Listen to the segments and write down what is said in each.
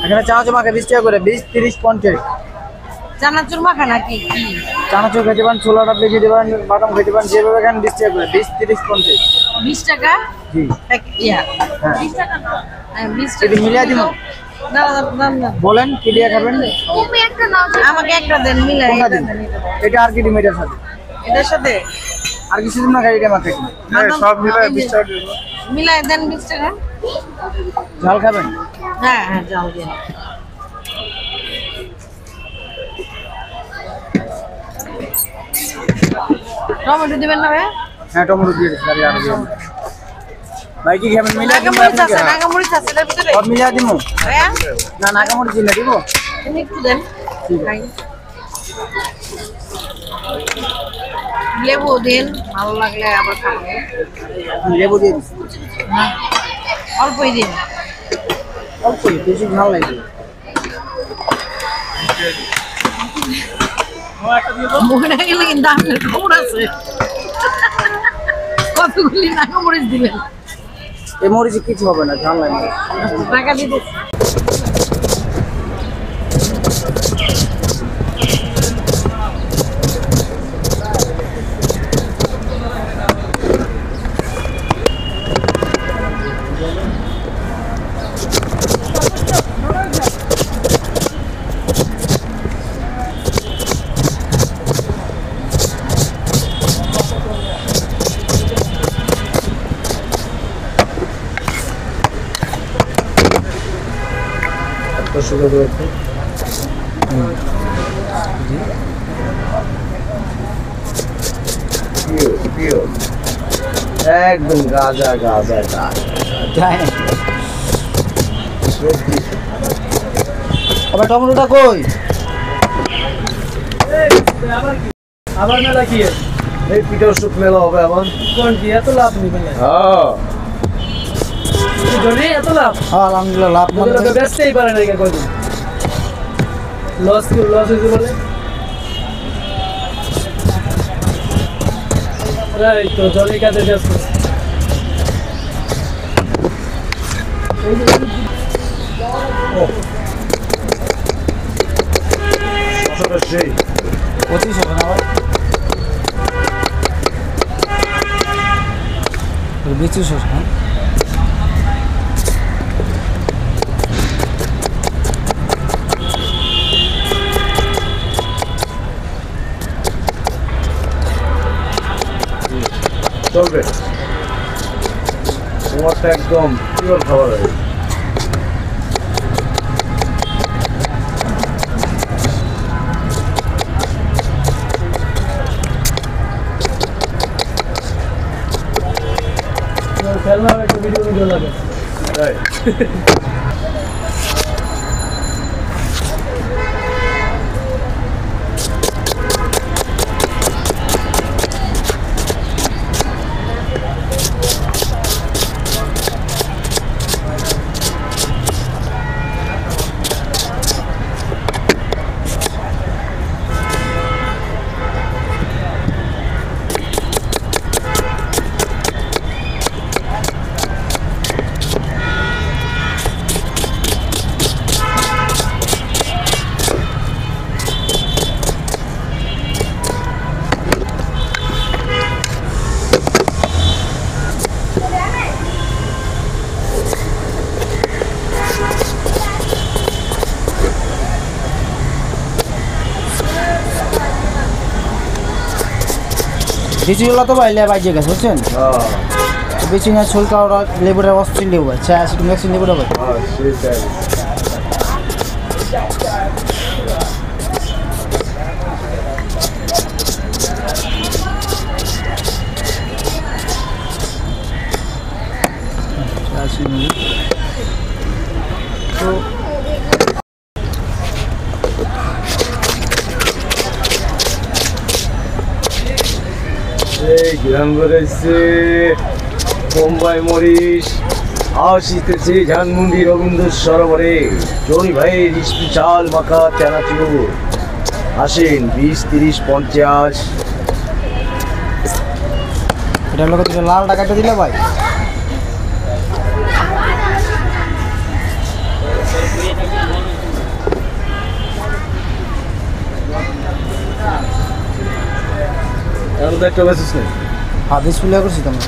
এখানে চানাচুর মাখা 20 টাকা করে, 20, 30, 50। চানাচুর মাখা নাকি কি? চানাচুর খেতে পারেন, ছোলা ডাবলি খেতে পারেন, বাদাম খেতে পারেন, যেভাবে খান 20 টাকা করে, 20, 30, 50। 20 টাকা? জি ইয়া হ্যাঁ 20 টাকা না। 20 টাকা যদি মিলিয়ে দিব। না না না বলেন কি দিয়ে খাবেন? তুমি একটা নাও, আমাকে একটা দেন মিলাই। কোনটা দিন? এটা আর কি ডিমেটার সাথে এটার সাথে আর কিছু দিন না খাই, এটা মাখা সব মিলে 20 টাকা দিব। মিলাই দেন 20 টাকা। ঝাল খাবেন? হ্যাঁ হ্যাঁ যাও দেন। টমেটো দিবেন না ভাই? হ্যাঁ টমেটো দিয়ে দিচ্ছি। আর দিয়ে দিন। ভাই কি খাবেন? মিলিয়ে দিব নাগামরিচ আছে, আপনাকে? নাগামরিচ আছে এর ভিতরে? সব মিলিয়ে দিব ভাইয়া না? নাগামরিচ দিলে দিব। তুমি একটু দেন। খাই। লেবু দিন, ভালো লাগলে আবার খাবো। লেবু দিয়ে দিচ্ছি। হ্যাঁ অল্পই দিন। অল্প বেশি ঝাল লাগবে। মনে গেলে কিন্তু আপনার খবর আছে। কতগুলি নাগামরিচ দিবেন? এই মরিচে কিছু হবে না, ঝাল লাগবে। টাকা দিতে সুন্দর রয়েছে। একদম গাজা গাজা আবার টমেটোটা কই? আবার মেলা কি এই পিঠার সুপ মেলা হবে আবার? কোন কি এত লাভ নিবেন? হ্যাঁ এত লাভ? হ্যাঁ আলহামদুলিল্লাহ লাভ মানে বেচতেই পারে না। কয়দিন লস হয়েছে বলে তো জলের কাছে ব্যস্ত। সেই 25 হবে না ভাই? 25 হবে। চলবে তোমারটা একদম পিওর খাবার হয়। খেলনা একটা ভিডিও লাগে তাই বিচিগুলো তো বাইলে বাইজে গেছে বুঝছেন? বিচিঙা ছুলকা ওরা লেবুটা অস্থির লেবু আছে, অ্যাসিড ম্যাক্সিন লেবুটা ভাই। তো গ্রাম বেড়েছে বোম্বাই মরিচ আসিতেছে ঝানমুন্ডি রবীন্দ্র সরোবরে জনি ভাইয়ের স্পেশাল মাখা চানাচুর। আসেন 20, 30, 50। এটা লোক লাল টাকাটা দিলে ভাই একটা বেসিস নেই হ্যাঁ ডিসপ্লে করছি তোমরা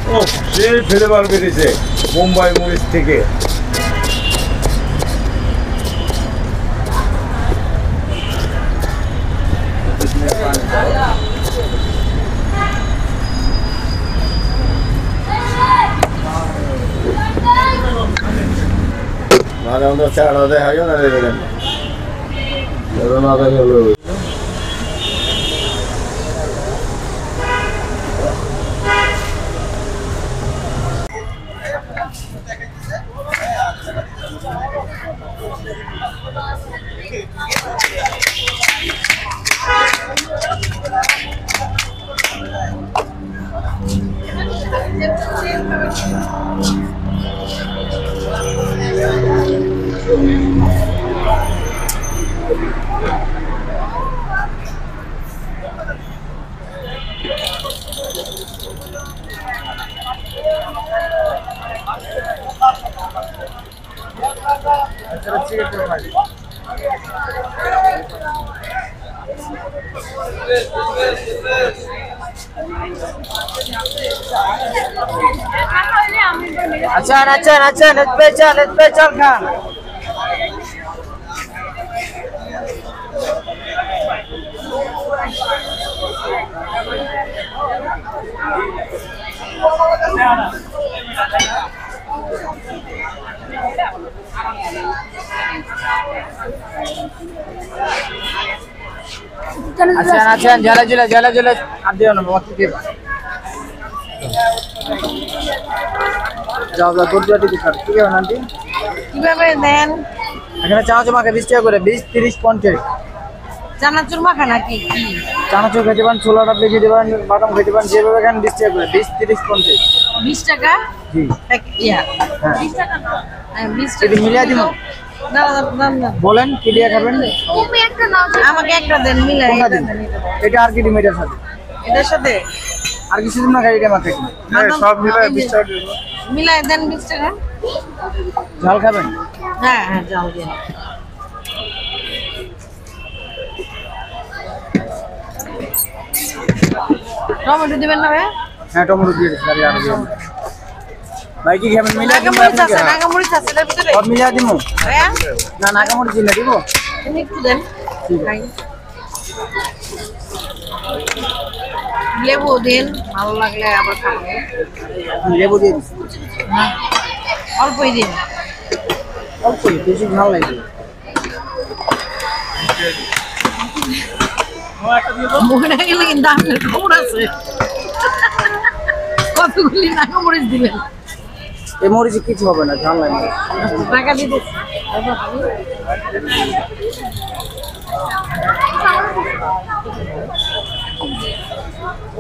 ও সে ফ্লেভার বেরিয়েছে মুম্বাই মরিচ থেকে মানে আমাদের চারা দেখা গেল না দেখেন না দেখা গেল अच्छा स्पेशल खान अच्छा जला जला আর দিও না মত দিও যাও যাও দুধ দিয়ে দিতে ঠিক আছে আন্টি কিভাবে দেন? এখানে চানাচুর মাখা 20 টাকা করে 20 30 50 চানাচুর মাখা নাকি কি? চানাচুর খেতে পারেন ছোলা ডাবলি খেতে পারেন বাদাম খেতে পারেন যেভাবে এখানে 20 টাকা করে 20 30 50 20 টাকা জি ইয়া হ্যাঁ 20 টাকা না 20 যদি টাকা মিলিয়ে দিব না না না বলেন কি দিয়ে খাবেন তুমি একটা নাও আমাকে একটা দেন মিলাই কোনটা দিন এটা আর কি ডিমেটার সাথে এটার সাথে আর কিছু দিন না খাই এটা মাখা সব মিলে 20 টাকা দিব মিলাই দেন 20 টাকা ঝাল খাবেন হ্যাঁ হ্যাঁ যাও দেন টমেটো দিবেন না ভাই হ্যাঁ টমেটো দিয়ে দিন আর দিও ভাই কি খাবেন মিলিয়ে দিব নাগামরিচ আছে এর ভিতরে সব মিলিয়ে দিব ভাইয়া না নাগামরিচ দিলে দিব তুমি একটু দেন খাই লেবু দেন ভালো লাগলে আবার খাবো লেবু দিয়ে দিন হ্যাঁ অল্পই দিন অল্প বেশি ঝাল লাগবে মনে গেলে কিন্তু আপনার খবর আছে কতগুলি নাগামরিচ দিবেন এই মরিচে কিছু হবে না ঝাল লাগবে টাকা দিতে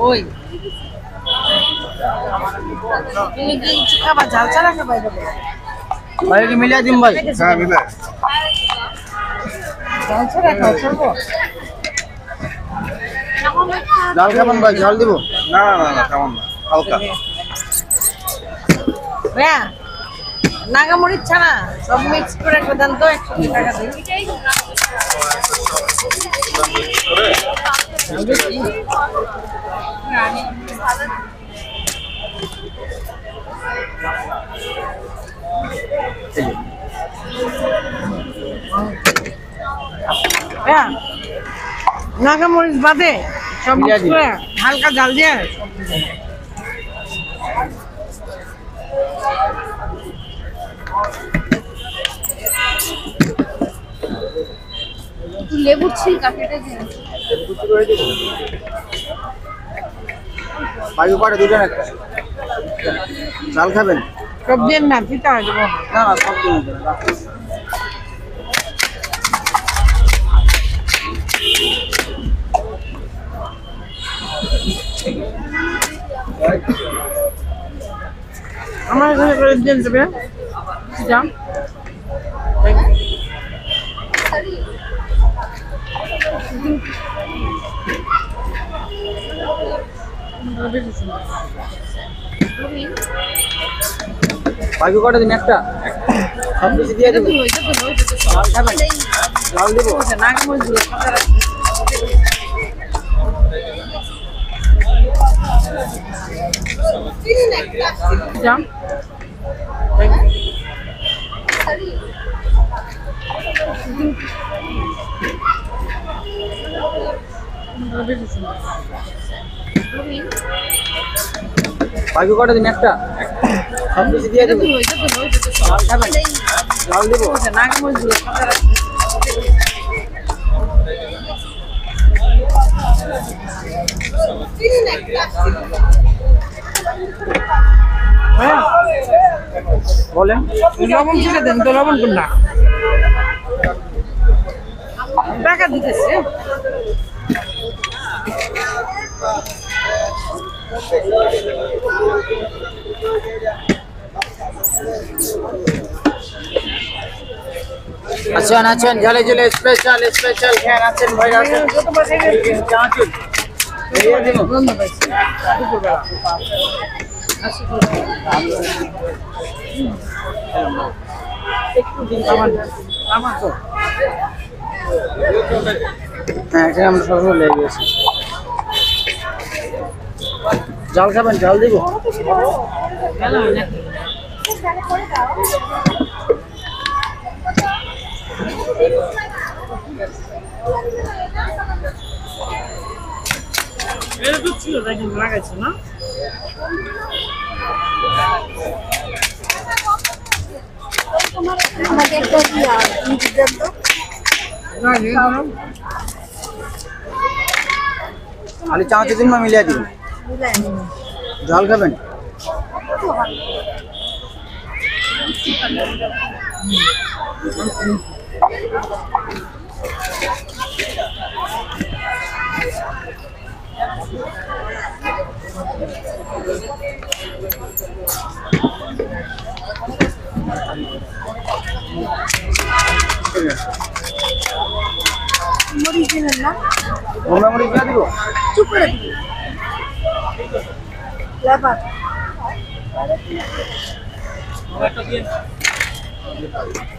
ওই তুমি কি কিছু খাবার ঝাল ছাড়া খাবার দেবো ভাই কি মিলিয়ে দিন ভাই হ্যাঁ মিলে ঝাল ছাড়া খাও ছাড়বো ঝাল খাবেন ভাই ঝাল দিব না না না কেমন না হালকা হ্যাঁ নাগামরিচ ছাড়া সব মিক্স করে একটা দেন তো 100 টাকা দিন হ্যাঁ নাগামরিচ বাদে সব মিক্স করে হালকা ঝাল দিয়ে লেবু ছিলকা কেটে দিন ভাই উপরে দুজন একটা ঝাল খাবেন সব দিন না পিতা হয়ে যাবো না না সব দিন আমার কাছে করে দিন দেবে যা ভাই কটা দিন একটা সব কিছু দিয়ে দেবো ওইটা তো ঝাল খাবেন জল দিব নাগামরিচ গুলো সাদা রাখছি বাকি কটা দিন একটা সব কিছু দিয়ে দেবো জল দিব নাগামরিচ গুলো সাদা রাখছি বলেন লবণ ছেড়ে দেন তো লবণ কোনটা টাকা দিতেছে আছেন আছেন ঝালে ঝুলে স্পেশাল স্পেশাল খেয়ে আছেন ভাই আছেন যত পয়সা চাঁচুন দিয়ে দিব বন্ধ পাইছি দুপুরবেলা একটু দিন আমার তো হ্যাঁ এখানে আমরা সবসময় লেগে গেছি জল খাবেন জল দিব হ্যালো এটা তো ছিল দেখেন লাগাইছে না খালি চাঁচে দিন মিলিয়ে দিন জল খাবেন মরিচ দিলেন না ঘুমরা মরিচ দিয়ে দিব চুপ করে দিবি লেবার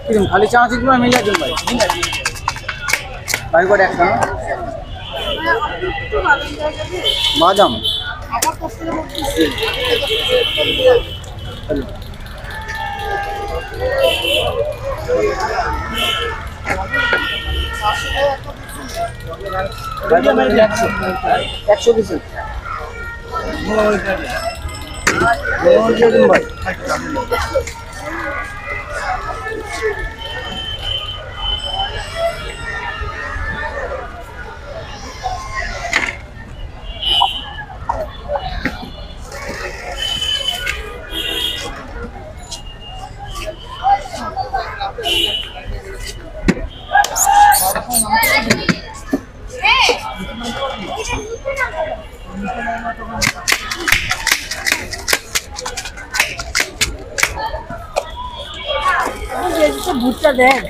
কিরকম খালি চাঁচে দিন মিলিয়ে দিন ভাই ভাই কটা একটা বাদাম আবার করতে বলতেছি একশো দিচ্ছি দিন ভাই ভুট্টা দেন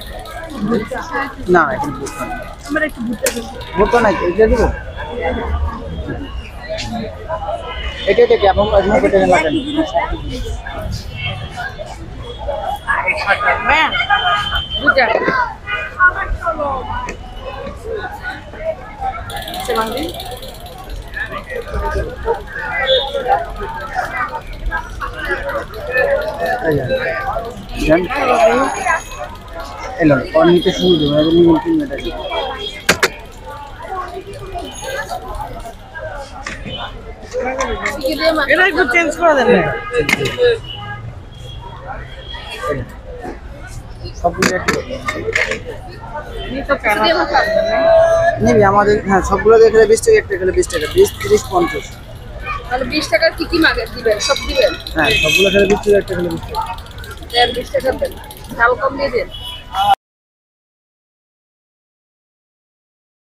না এখন ভুট্টা নেই। আমার একটু ভুট্টা দেন ভুট্টা নাই এটা দিব এটা কি আপনি আজমা কেটে লাগেন ম্যাম বুঝা চলাঙ্গি জান এলো অনেকে শুরু দেবো আর নিয়ে তিন মিনিট আছে এটা একটু চেঞ্জ করে দেন না সবগুলো একটু নি তো কেন নিবি আমাদের হ্যাঁ সবগুলো দেখলে 20 টাকা একটা খেলে 20 টাকা 20 30 50 তাহলে 20 টাকার কি কি মাগে দিবেন সব দিবেন হ্যাঁ সবগুলো খেলে 20 টাকা একটা খেলে 20 টাকা দেন 20 টাকা দেন চাল কম দিয়ে দেন